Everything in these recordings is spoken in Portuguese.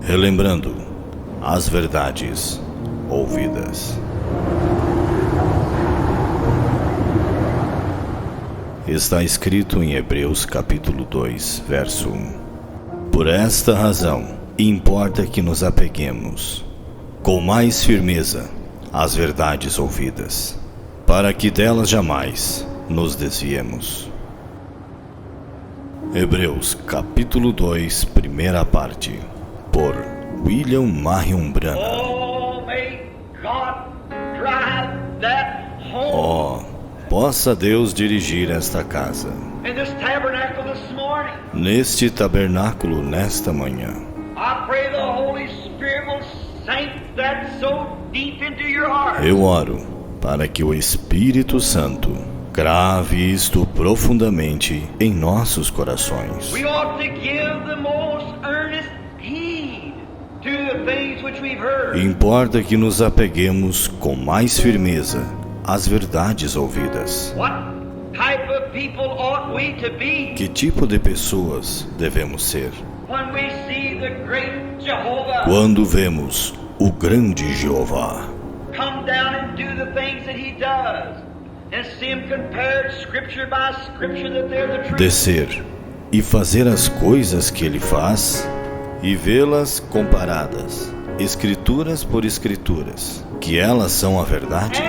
Relembrando as verdades ouvidas. Está escrito em Hebreus capítulo 2, verso 1. Por esta razão, importa que nos apeguemos com mais firmeza às verdades ouvidas, para que delas jamais nos desviemos. Hebreus capítulo 2, primeira parte, por William Marion Branham. Possa Deus dirigir esta casa, neste tabernáculo nesta manhã. Eu oro para que o Espírito Santo grave isto profundamente em nossos corações. Importa que nos apeguemos com mais firmeza às verdades ouvidas. Que tipo de pessoas devemos ser quando vemos o grande Jeová descer e fazer as coisas que ele faz e vê-las comparadas, escrituras por escrituras, que elas são a verdade?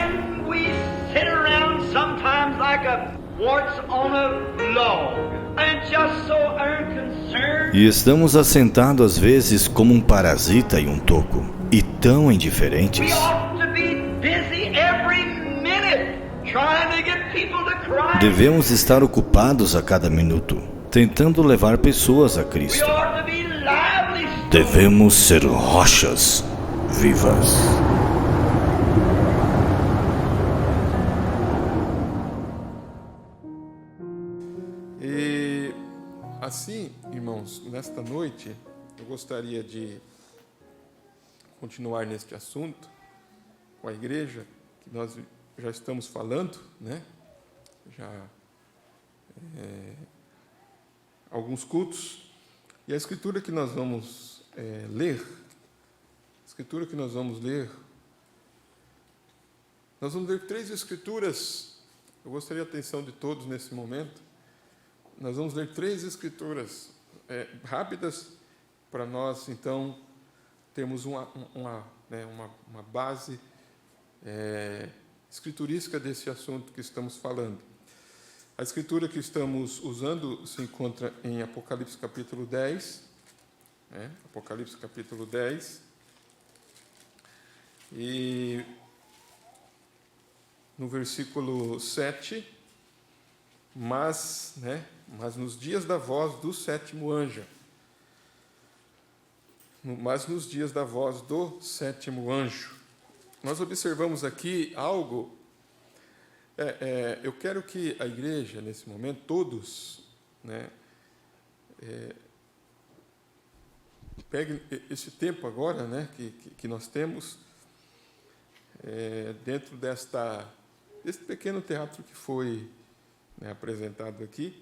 E estamos assentados às vezes como um parasita em um toco, e tão indiferentes. Devemos estar ocupados a cada minuto, tentando levar pessoas a Cristo. Devemos ser rochas vivas. E assim, irmãos, nesta noite eu gostaria de continuar neste assunto com a igreja, que nós já estamos falando, né? Já alguns cultos. E a escritura que nós vamos ler, nós vamos ler 3 escrituras. Eu gostaria a atenção de todos nesse momento. Nós vamos ler 3 escrituras rápidas, para nós, então, termos uma base escriturística desse assunto que estamos falando. A escritura que estamos usando se encontra em Apocalipse capítulo 10, Apocalipse capítulo 10, e no versículo 7, mas nos dias da voz do sétimo anjo. Mas nos dias da voz do sétimo anjo. Nós observamos aqui algo. Eu quero que a igreja, nesse momento, todos, peguem esse tempo agora, que nós temos, dentro desse pequeno teatro que foi apresentado aqui.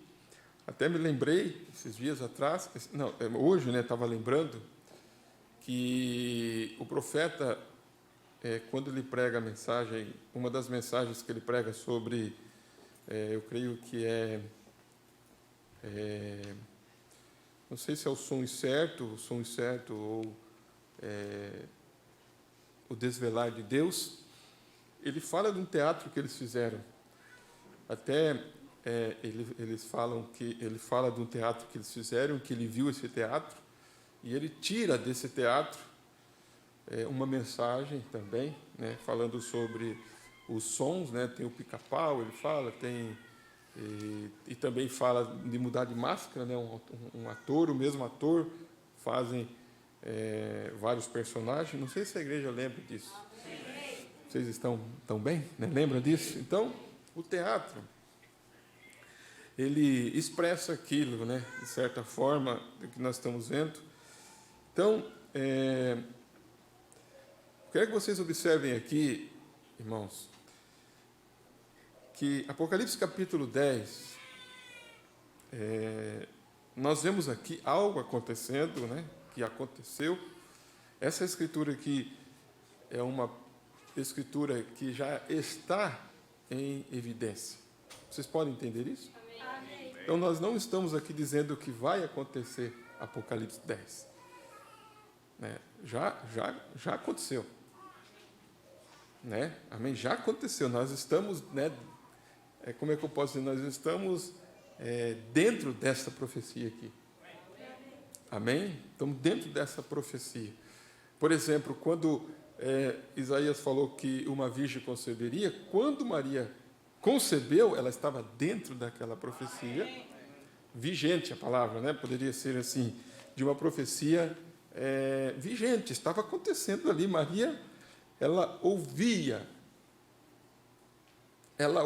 Até me lembrei, esses dias atrás, hoje, estava lembrando, que o profeta, quando ele prega a mensagem, uma das mensagens que ele prega sobre, eu creio que não sei se é o som incerto ou o desvelar de Deus, ele fala de um teatro que eles fizeram. Até eles falam que ele fala de um teatro que eles fizeram, que ele viu esse teatro, e ele tira desse teatro uma mensagem também, falando sobre os sons, tem o pica-pau, ele fala, e também fala de mudar de máscara, um ator, o mesmo ator, fazem vários personagens. Não sei se a igreja lembra disso. Vocês estão bem? Lembram disso? Então, o teatro, ele expressa aquilo, de certa forma, do que nós estamos vendo. Então, quero que vocês observem aqui, irmãos, que Apocalipse capítulo 10, nós vemos aqui algo acontecendo, que aconteceu, Essa escritura aqui é uma escritura que já está em evidência. Vocês podem entender isso? Amém. Então, nós não estamos aqui dizendo que vai acontecer Apocalipse 10. Né? Já aconteceu. Né? Amém? Já aconteceu. Nós estamos, né, como é que eu posso dizer? Nós estamos dentro dessa profecia aqui. Amém? Estamos dentro dessa profecia. Por exemplo, quando Isaías falou que uma virgem conceberia, quando Maria concebeu, ela estava dentro daquela profecia, vigente a palavra, né? Poderia ser assim, de uma profecia vigente, estava acontecendo ali. Maria, ela ouvia, ela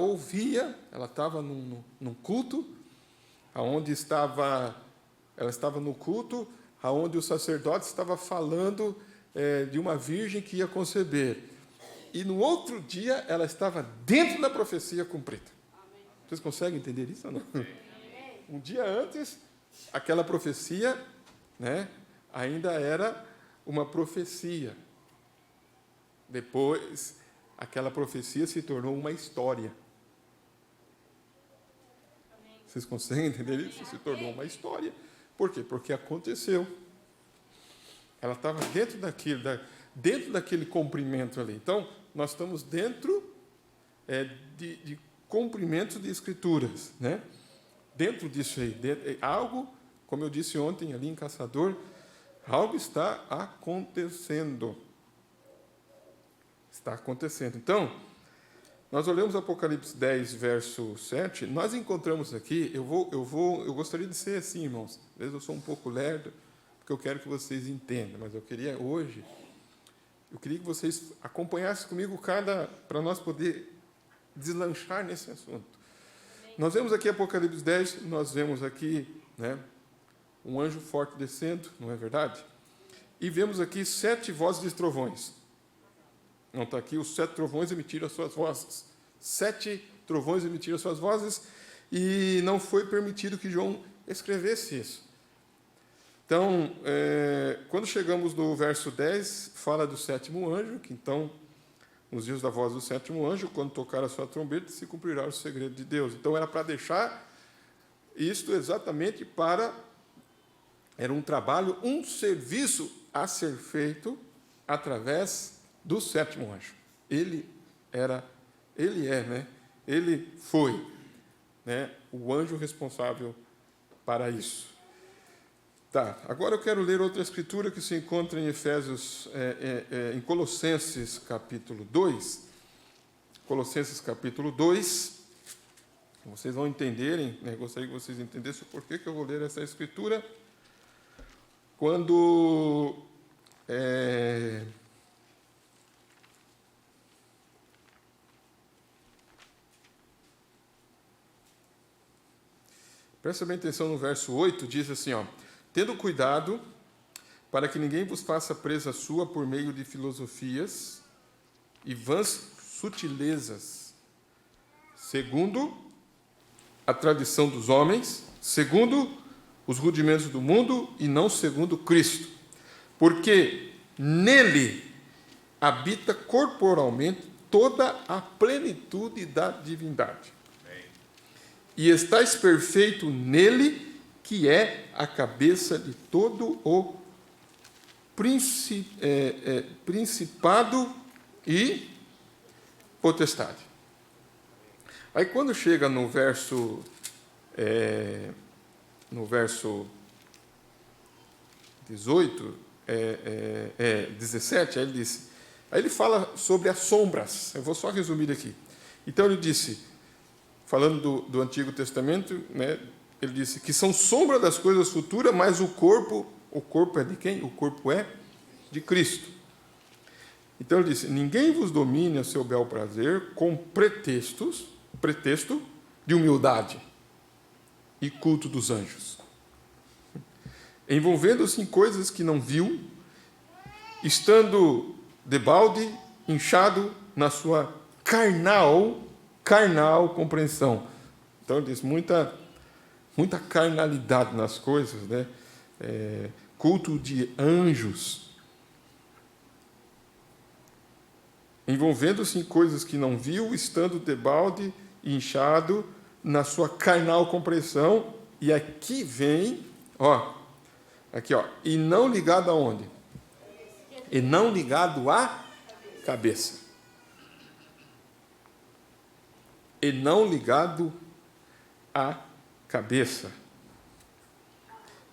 estava num culto, aonde ela estava no culto, aonde o sacerdote estava falando de uma virgem que ia conceber. E no outro dia ela estava dentro da profecia cumprida. Amém. Vocês conseguem entender isso ou não? Amém. Um dia antes, aquela profecia, né, ainda era uma profecia. Depois, aquela profecia se tornou uma história. Amém. Vocês conseguem entender isso? Se tornou uma história. Por quê? Porque aconteceu. Ela estava dentro daquele cumprimento ali. Então, nós estamos dentro de cumprimento de escrituras, né? Dentro disso aí, algo, como eu disse ontem ali em Caçador, algo está acontecendo. Está acontecendo. Então, nós olhamos Apocalipse 10, verso 7, nós encontramos aqui, eu gostaria de ser assim, irmãos, às vezes eu sou um pouco lerdo, porque eu quero que vocês entendam, mas eu queria que vocês acompanhassem comigo para nós poder deslanchar nesse assunto. Amém. Nós vemos aqui Apocalipse 10, nós vemos aqui, né, um anjo forte descendo, não é verdade? E vemos aqui 7 vozes de trovões. Não está aqui, os 7 trovões emitiram as suas vozes. 7 trovões emitiram as suas vozes, e não foi permitido que João escrevesse isso. Então, quando chegamos no verso 10, fala do 7º anjo, que então, nos dias da voz do 7º anjo, quando tocar a sua trombeta, se cumprirá o segredo de Deus. Então, era para deixar isto exatamente era um trabalho, um serviço a ser feito através do 7º anjo. Ele foi, né, o anjo responsável para isso. Tá, agora eu quero ler outra escritura que se encontra em em Colossenses capítulo 2. Colossenses capítulo 2. Vocês vão entenderem, né? Gostaria que vocês entendessem o porquê que eu vou ler essa escritura. Quando presta bem atenção no verso 8, diz assim, ó: tendo cuidado para que ninguém vos faça presa sua por meio de filosofias e vãs sutilezas, segundo a tradição dos homens, segundo os rudimentos do mundo e não segundo Cristo. Porque nele habita corporalmente toda a plenitude da divindade. E estáis perfeito nele, que é a cabeça de todo o principado e potestade. Aí, quando chega no verso 18, 17, aí ele fala sobre as sombras. Eu vou só resumir aqui. Então, ele disse, falando do Antigo Testamento, né, ele disse que são sombra das coisas futuras, mas o corpo é de quem? O corpo é de Cristo. Então ele disse: ninguém vos domine a seu bel prazer com pretexto de humildade e culto dos anjos, envolvendo-se em coisas que não viu, estando debalde, inchado na sua carnal compreensão. Então ele diz, muita carnalidade nas coisas, né? Culto de anjos. envolvendo-se em coisas que não viu, estando debalde e inchado na sua carnal compreensão. E aqui vem, e não ligado aonde? E não ligado à cabeça. E não ligado à cabeça.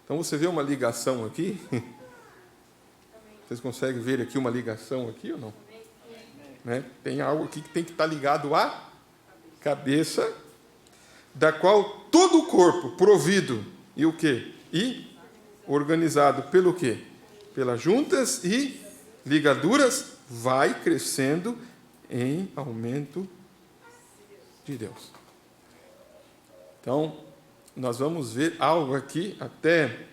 Então você vê uma ligação aqui? Vocês conseguem ver aqui uma ligação aqui ou não? Né? Tem algo aqui que tem que estar ligado à cabeça, da qual todo o corpo provido e o quê? E organizado pelo quê? Pelas juntas e ligaduras, vai crescendo em aumento de Deus. Então, nós vamos ver algo aqui até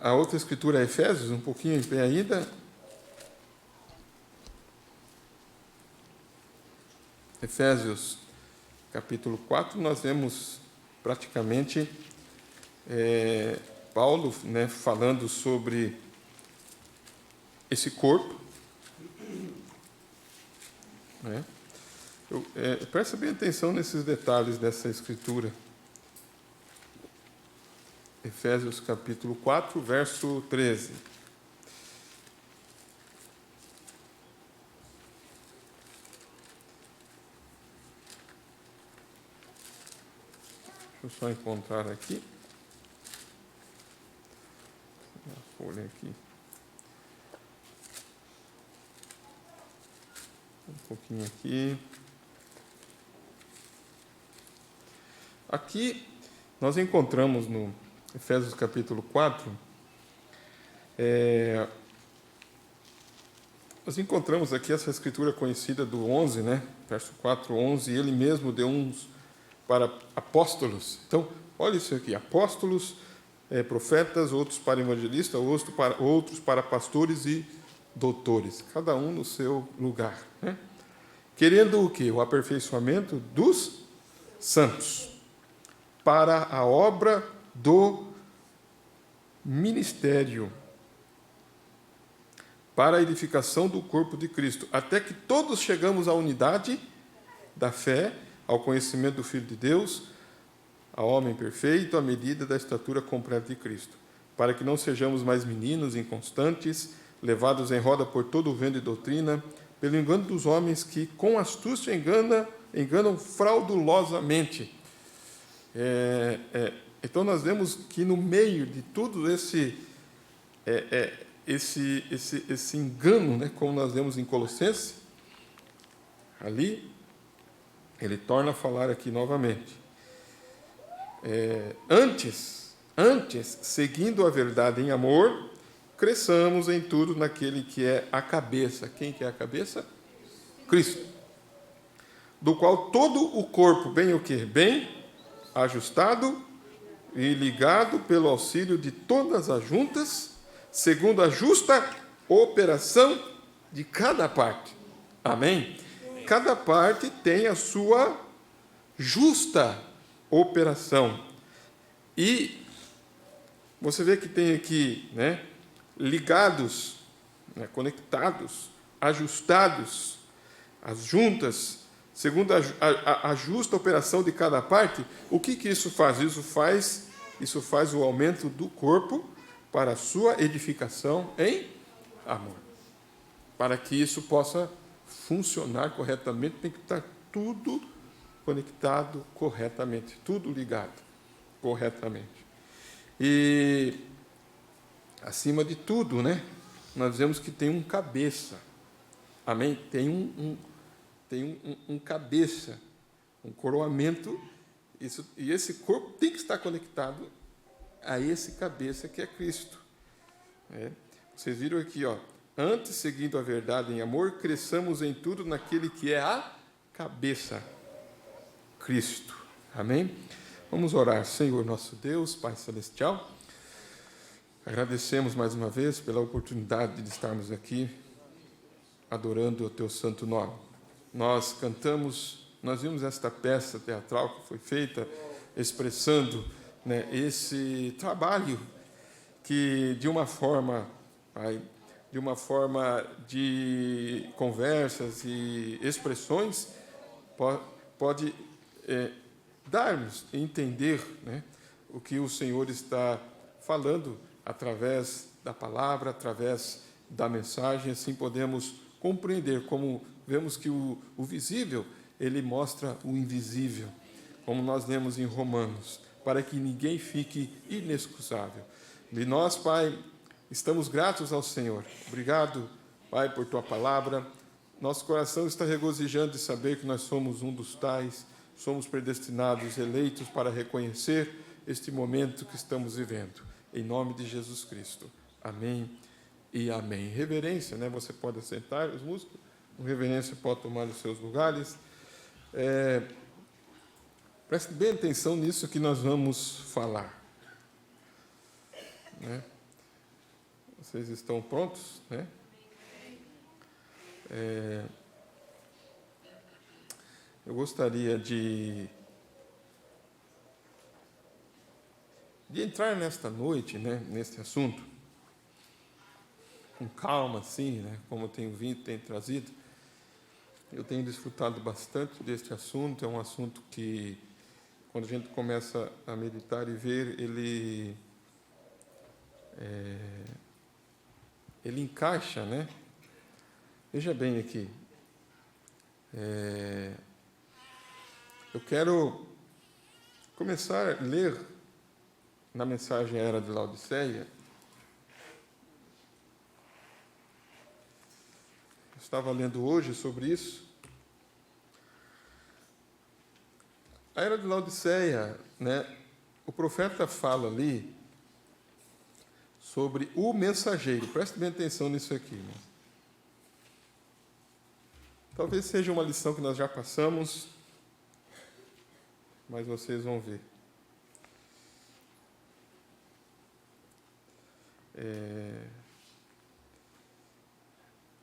a outra escritura é Efésios, um pouquinho em pé ainda. Efésios capítulo 4, nós vemos praticamente Paulo, né, falando sobre esse corpo. Né? Presta bem atenção nesses detalhes dessa escritura. Efésios capítulo 4, verso 13. Deixa eu só encontrar aqui. A folha aqui. Um pouquinho aqui. Aqui nós encontramos no Efésios capítulo 4, nós encontramos aqui essa escritura conhecida do 11, né? Verso 4, 11, ele mesmo deu uns para apóstolos. Então, olha isso aqui, apóstolos, profetas, outros para evangelistas, outros para pastores e doutores, cada um no seu lugar. Né? Querendo o quê? O aperfeiçoamento dos santos, para a obra do ministério, para a edificação do corpo de Cristo, até que todos chegamos à unidade da fé, ao conhecimento do Filho de Deus, ao homem perfeito, à medida da estatura completa de Cristo, para que não sejamos mais meninos inconstantes, levados em roda por todo o vento de doutrina, pelo engano dos homens que com astúcia enganam fraudulosamente. Então nós vemos que no meio de tudo esse engano, né, como nós vemos em Colossenses, ali ele torna a falar aqui novamente. Antes, seguindo a verdade em amor, cresçamos em tudo naquele que é a cabeça. Quem que é a cabeça? Cristo. Do qual todo o corpo, bem o quê? Bem ajustado e ligado pelo auxílio de todas as juntas, segundo a justa operação de cada parte. Amém? Cada parte tem a sua justa operação. E você vê que tem aqui, né, ligados, né, conectados, ajustados, as juntas, segundo a justa operação de cada parte. O que isso faz? Isso faz o aumento do corpo para a sua edificação em amor. Para que isso possa funcionar corretamente, tem que estar tudo conectado corretamente, tudo ligado corretamente. E, acima de tudo, né, nós vemos que tem um cabeça. Amém? Tem um cabeça, um coroamento, e esse corpo tem que estar conectado a esse cabeça que é Cristo. Vocês viram aqui, antes, seguindo a verdade em amor, cresçamos em tudo naquele que é a cabeça, Cristo. Amém? Vamos orar. Senhor nosso Deus, Pai Celestial, agradecemos mais uma vez pela oportunidade de estarmos aqui adorando o Teu santo nome. Nós cantamos, nós vimos esta peça teatral que foi feita expressando, né, esse trabalho que de uma forma, Pai, de uma forma de conversas e expressões, pode dar-nos a entender, né, o que o Senhor está falando através da palavra, através da mensagem. Assim podemos compreender, como vemos que o visível, ele mostra o invisível, como nós lemos em Romanos, para que ninguém fique inexcusável. E nós, Pai, estamos gratos ao Senhor. Obrigado, Pai, por Tua palavra. Nosso coração está regozijando de saber que nós somos um dos tais, somos predestinados, eleitos para reconhecer este momento que estamos vivendo. Em nome de Jesus Cristo. Amém e amém. Reverência, né? Você pode assentar, os músicos, com reverência pode tomar os seus lugares. Preste bem atenção nisso que nós vamos falar. Né? Vocês estão prontos? Né? Eu gostaria de entrar nesta noite, né, nesse assunto, com calma, assim, né, como eu tenho trazido. Eu tenho desfrutado bastante deste assunto. É um assunto que, quando a gente começa a meditar e ver, ele encaixa, né? Veja bem aqui. Eu quero começar a ler na mensagem à Era de Laodiceia. Eu estava lendo hoje sobre isso. A Era de Laodiceia, né, o profeta fala ali sobre o mensageiro. Preste bem atenção nisso aqui. Né? Talvez seja uma lição que nós já passamos, mas vocês vão ver.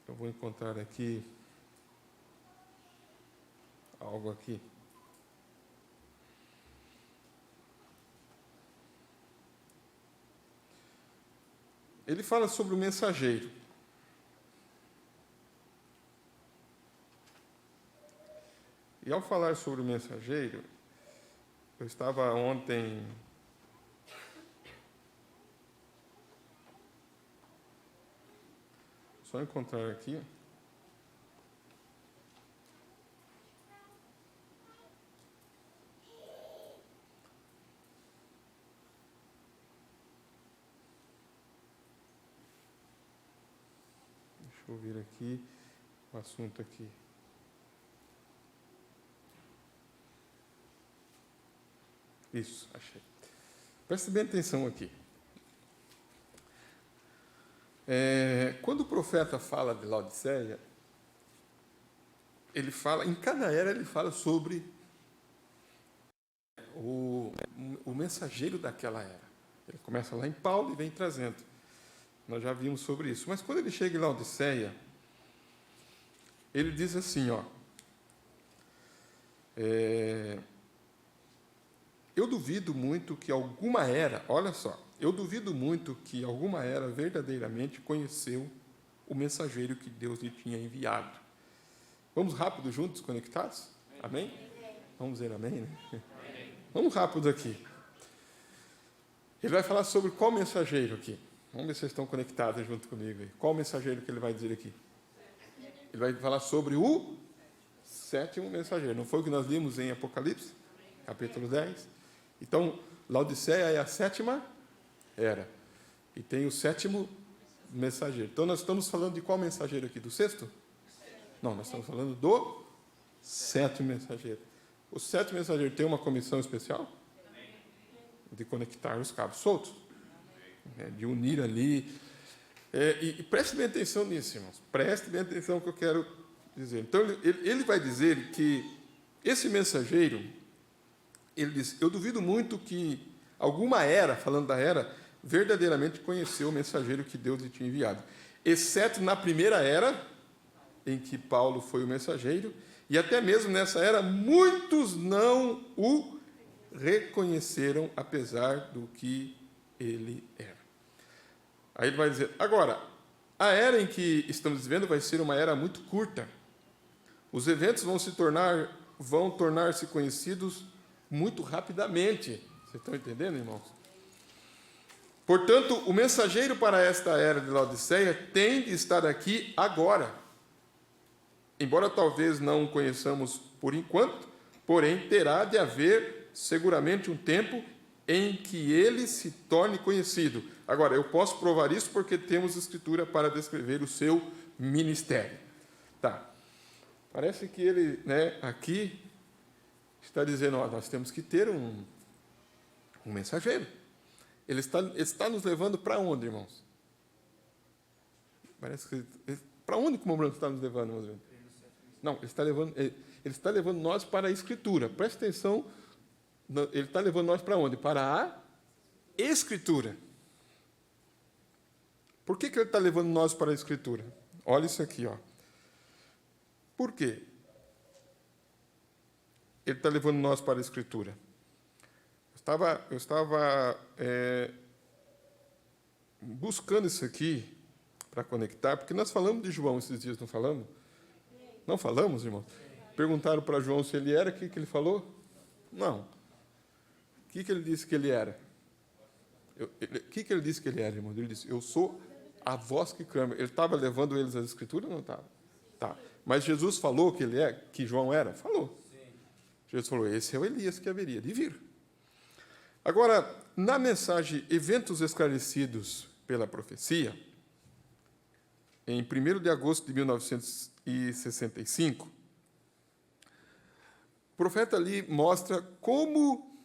Eu vou encontrar aqui algo aqui. Ele fala sobre o mensageiro. E ao falar sobre o mensageiro, eu estava ontem só encontrar aqui. Deixa eu vir aqui o assunto aqui. Isso, achei. Preste bem atenção aqui. Quando o profeta fala de Laodiceia, ele fala, em cada era ele fala sobre o mensageiro daquela era. Ele começa lá em Paulo e vem trazendo. Nós já vimos sobre isso. Mas quando ele chega em Laodiceia, ele diz assim, ó, eu duvido muito que alguma era, olha só, eu duvido muito que alguma era verdadeiramente conheceu o mensageiro que Deus lhe tinha enviado. Vamos rápido juntos, conectados? Amém? Vamos dizer amém, né? Vamos rápido aqui. Ele vai falar sobre qual mensageiro aqui? Vamos ver se vocês estão conectados junto comigo aí. Qual mensageiro que ele vai dizer aqui? Ele vai falar sobre o sétimo mensageiro. Não foi o que nós vimos em Apocalipse? Capítulo 10. Então, Laodiceia é a sétima era. E tem o sétimo mensageiro. Então, nós estamos falando de qual mensageiro aqui? Do sexto? Não, nós estamos falando do sétimo mensageiro. O sétimo mensageiro tem uma comissão especial? De conectar os cabos soltos. De unir ali. E preste bem atenção nisso, irmãos. Preste bem atenção no que eu quero dizer. Então, ele vai dizer que esse mensageiro, ele diz, eu duvido muito que alguma era, falando da era, verdadeiramente conheceu o mensageiro que Deus lhe tinha enviado. Exceto na primeira era, em que Paulo foi o mensageiro, e até mesmo nessa era, muitos não o reconheceram, apesar do que ele era. Aí ele vai dizer, agora, a era em que estamos vivendo vai ser uma era muito curta. Os eventos vão tornar-se conhecidos muito rapidamente. Vocês estão entendendo, irmãos? Portanto, o mensageiro para esta era de Laodiceia tem de estar aqui agora. Embora talvez não o conheçamos por enquanto, porém terá de haver seguramente um tempo em que ele se torne conhecido. Agora, eu posso provar isso porque temos escritura para descrever o seu ministério. Tá. Parece que ele, aqui está dizendo, nós temos que ter um mensageiro. Ele está nos levando para onde, irmãos? Parece que para onde que o Branco está nos levando, irmãos? Não, ele está levando nós para a Escritura. Presta atenção, ele está levando nós para onde? Para a Escritura. Por que ele está levando nós para a Escritura? Olha isso aqui, ó. Por quê? Ele está levando nós para a Escritura. Eu estava buscando isso aqui para conectar, porque nós falamos de João esses dias, não falamos? Não falamos, irmão? Perguntaram para João se ele era, o que ele falou? Não. O que ele disse que ele era? O que ele disse que ele era, irmão? Ele disse, eu sou a voz que clama. Ele estava levando eles às Escrituras ou não estava? Tá. Mas Jesus falou que João era? Falou. Jesus falou, esse é o Elias que haveria de vir. Agora, na mensagem Eventos Esclarecidos pela Profecia, em 1º de agosto de 1965, o profeta ali mostra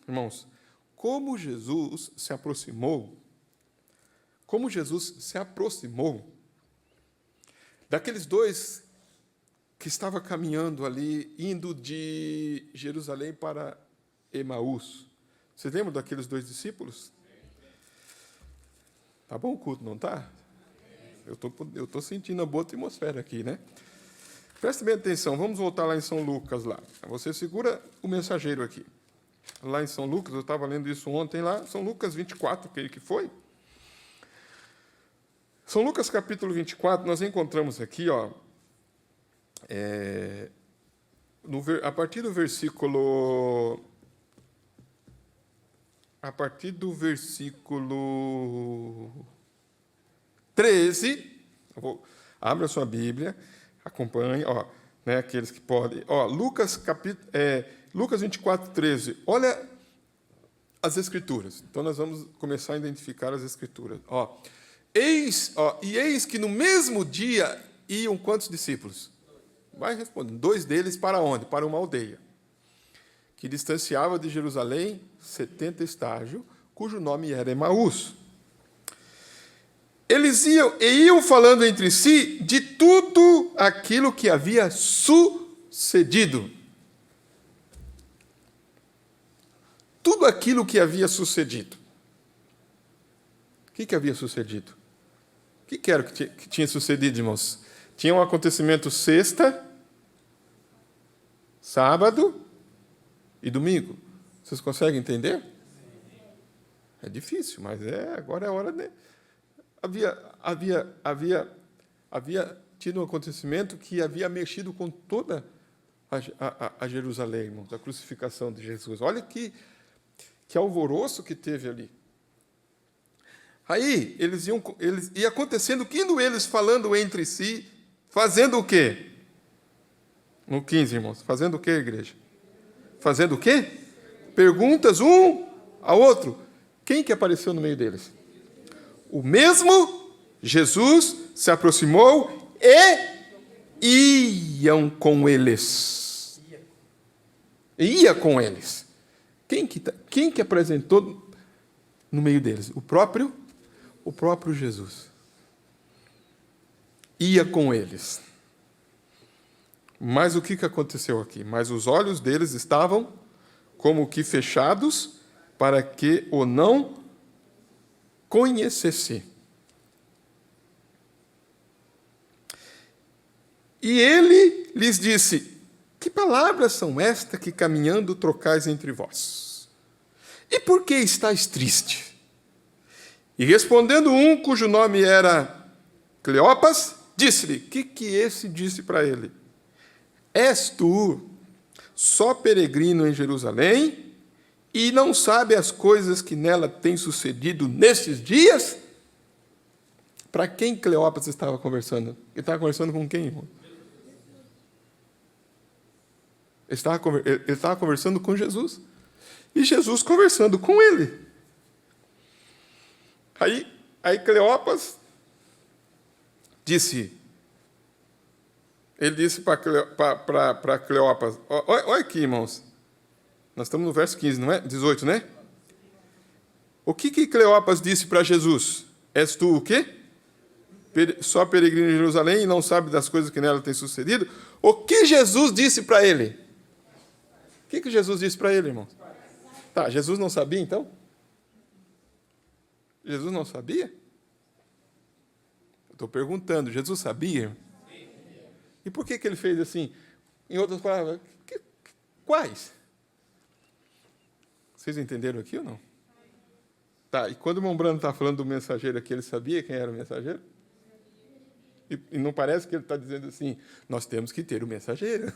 irmãos, como Jesus se aproximou daqueles dois que estavam caminhando ali, indo de Jerusalém para Emaús. Vocês lembram daqueles dois discípulos? Tá bom o culto, não tá? Eu estou sentindo uma boa atmosfera aqui, né? Preste bem atenção, vamos voltar lá em São Lucas. Lá. Você segura o mensageiro aqui. Lá em São Lucas, eu estava lendo isso ontem lá, São Lucas 24, creio que foi. São Lucas capítulo 24, nós encontramos aqui, ó, a partir do versículo 13, abra sua Bíblia, acompanhe, aqueles que podem. Lucas 24, 13. Olha as Escrituras. Então, nós vamos começar a identificar as Escrituras. Eis que no mesmo dia iam quantos discípulos? Vai respondendo. 2 deles para onde? Para uma aldeia que distanciava de Jerusalém 70 estágios, cujo nome era Emaús. Eles iam falando entre si de tudo aquilo que havia sucedido. Tudo aquilo que havia sucedido. O que havia sucedido? O que era que tinha sucedido, irmãos? Tinha um acontecimento sexta, sábado e domingo. Vocês conseguem entender? É difícil, mas agora é hora de... Havia tido um acontecimento que havia mexido com toda a Jerusalém, irmãos, a crucificação de Jesus. Olha que alvoroço que teve ali. Aí, ia acontecendo, que indo eles falando entre si, fazendo o quê? No 15, irmãos. Fazendo o quê, igreja? Fazendo o quê? Perguntas um ao outro. Quem que apareceu no meio deles? O mesmo Jesus se aproximou e iam com eles. Ia com eles. Quem que apresentou no meio deles? O próprio Jesus. Ia com eles. Mas o que aconteceu aqui? Mas os olhos deles estavam como que fechados para que o não conhecesse. E ele lhes disse, que palavras são estas que caminhando trocais entre vós? E por que estáis triste? E respondendo um, cujo nome era Cleopas, disse-lhe, o que esse disse para ele? És tu só peregrino em Jerusalém e não sabe as coisas que nela têm sucedido nestes dias? Para quem Cleopas estava conversando? Ele estava conversando com quem, irmão? Ele estava conversando com Jesus. E Jesus conversando com ele. Aí Cleopas disse... Ele disse para Cleopas... Olha aqui, irmãos. Nós estamos no verso 15, não é? 18, né? O que Cleopas disse para Jesus? És tu o quê? Só peregrino em Jerusalém e não sabe das coisas que nela têm sucedido? O que Jesus disse para ele? O que Jesus disse para ele, irmãos? Tá, Jesus não sabia, então? Jesus não sabia? Eu estou perguntando, Jesus sabia? E por que ele fez assim? Em outras palavras, quais? Vocês entenderam aqui ou não? Tá, e quando o irmão Brando está falando do mensageiro aqui, ele sabia quem era o mensageiro? E não parece que ele está dizendo assim, nós temos que ter o mensageiro.